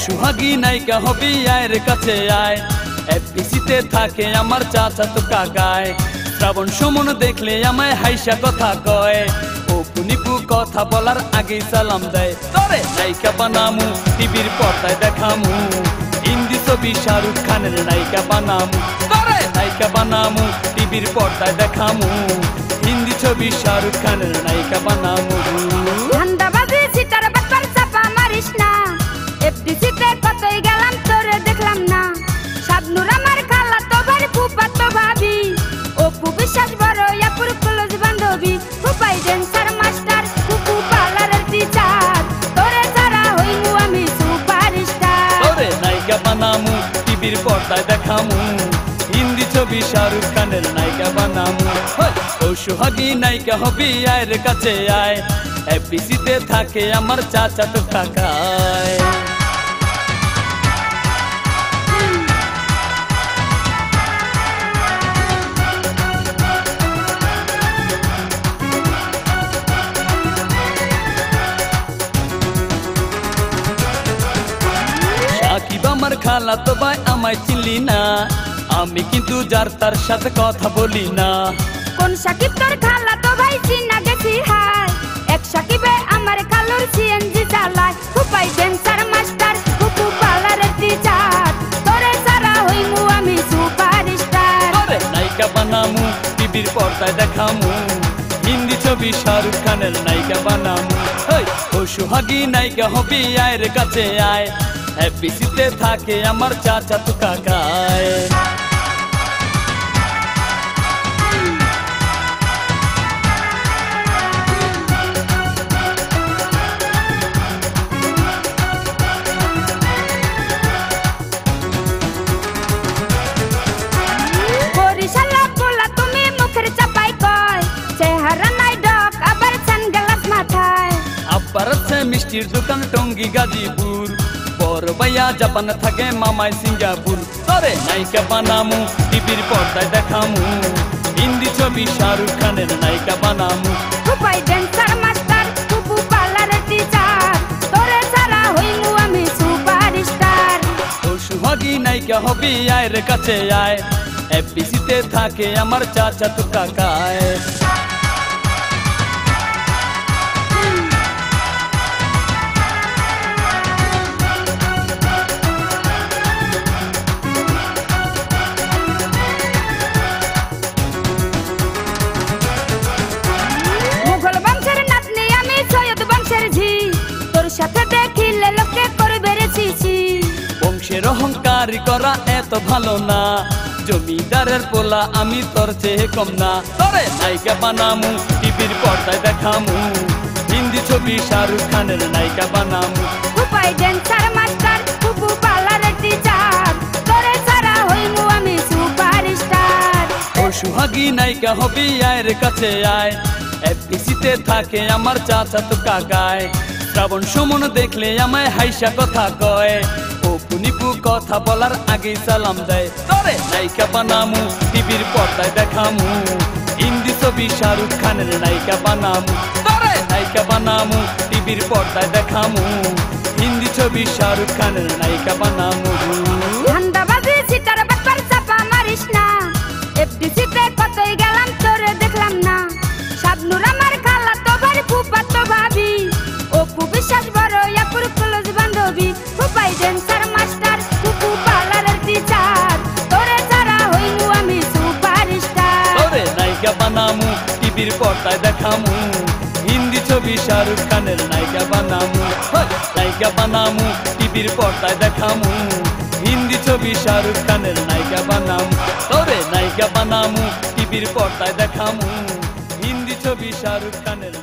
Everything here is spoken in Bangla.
সোহাগী নায়িকা হবি আয়ের কাছে আয়। এফডিসিতে থাকে আমার চাচাতো কাকায়। শ্রাবণ সুমন দেখলে আমায় হাইসা কথা কয়। অপু নিপু কথা বলার আগেই সালাম দেয়। তরে নায়িকা বানামু টিভির পর্দায় দেখামু। হিন্দি ছবি শাহরুখ খানের নায়িকা বানামু। তরে নায়িকা বানামু টিভির পর্দায় দেখামু। হিন্দি ছবি শাহরুখ খানের নায়িকা বানামু। ধান্দাবাজি সিটার বাটপার চাপা মারিস না। এফডিসিতে কতই গেলাম তোরে দেখলাম না। শাবনুর আমার খালা তো ভাই ফুফাতো ভাবি। অপু বিশ্বাস বড় আপুর ক্লোজ বান্ধবী। ফুফাই ড্যান্সার মাস্টার ফুফু পার্লারের টিচার। তোরে ছাড়া হইমু আমি সুপারস্টার। তোরে নায়িকা বানামু টিভির পর্দায় দেখামু। হিন্দি ছবি শাহরুখ খানের নায়িকা বানামু। ও সোহাগী নায়িকা হবি আয়ের কাছে আয়। এফডিসিতে থাকে আমার চাচাতো কাকায়। সাকিব আমার খালা তো ভাই আমায় চিনলি না। আমি কিন্তু যার তার সাথে কথা বলি না। কোন সাকিব তোর খালা তো ভাই চিনা গেছি হায়। এক সাকিবে আমার খালুর সিএনজি চালায়। ফুফাই ড্যান্সার মাস্টার ফুফু পার্লারের টিচার। তোরে ছাড়া হইমু আমি সুপারস্টার। তোরে নায়িকা বানামু টিভির পর্দায় দেখামু। হিন্দি ছবি শাহরুখ খানের নায়িকা বানামু। ও সোহাগী নায়িকা হবি আয়ের কাছে আয়। এফডিসিতে থাকে আমার চাচাতো কাকায়। বরিশালা পোলা তুমি মুখের চাপাই কয়। চেহারা নাই ডক আবার সানগ্লাস মাথায়। আব্বার আছে মিষ্টির দোকান টঙ্গী গাজীপুর। বড় ভাইয়া জাপান থাকে মামাই সিঙ্গাপুর। তোরে নায়িকা বানামু টিভির পর্দায় দেখামু। হিন্দি ছবি শাহরুখ খানের নায়িকা বানামু। ফুফাই ড্যান্সার মাস্টার ফুফু পার্লারের টিচার। তোরে ছাড়া হইমু আমি সুপারস্টার। ও সোহাগী নায়িকা হবি আয়ের কাছে আয়। এফডিসিতে থাকে আমার চাচাতো কাকায়। মুঘল বংশের নাতনি আমি সৈয়দ বংশের ঝি। তোর সাথে দেখিলে লোকে করবে রে ছিছি। বংশের অহংকারী করা এত ভালো না। জমিদারের পোলা আমি তোর চেয়ে কম না। তোরে নায়িকা বানামু টিভির পর্দায় দেখামু। হিন্দি ছবি শাহরুখ খানের নায়িকা বানামু। ফুফাই ড্যান্সার মাস্টার ফুফু পার্লারের টিচার। তোরে ছাড়া হইমু আমি সুপারস্টার। ও সোহাগী নায়িকা হবি আয়ের কাছে আয়। এফডিসিতে থাকে আমার চাচাতো কাকায়। শ্রাবণ সুমন দেখলে আমায় হাইসা কথা কয়। অপু নিপু কথা বলার আগেই সালাম দেয়। তোরে নায়িকা বানামু টিভির পর্দায় দেখামু। হিন্দি ছবি শাহরুখ খানের নায়িকা বানামু। তোরে নায়িকা বানামু টিভির পর্দায় দেখামু। হিন্দি ছবি শাহরুখ খানের নায়িকা বানামু। ধান্দাবাজি সিটার বাটপার চাপা মারিস না। এফডিসিতে কতই গেলাম তোরে দেখলাম না। শাবনুর আমার খালা তো ভাই ফুফাতো ভাবি। অপু বিশ্বাস বড় আপুর ক্লোজ বান্ধবী। ফুফাই ড্যান্সার মাস্টার ফুফু পার্লারের টিচার। তোরে ছাড়া হইমু আমি সুপারস্টার। তোরে নায়িকা বানামু টিভির পর্দায় দেখামু। হিন্দি ছবি শাহরুখ খানের নায়িকা বানামু। নায়িকা বানামু টিভির পর্দায় দেখামু। হিন্দি ছবি শাহরুখ খানের নায়িকা বানামু। তোরে নায়িকা বানামু টিভির পর্দায় দেখামু। হিন্দি ছবি শাহরুখ খানের।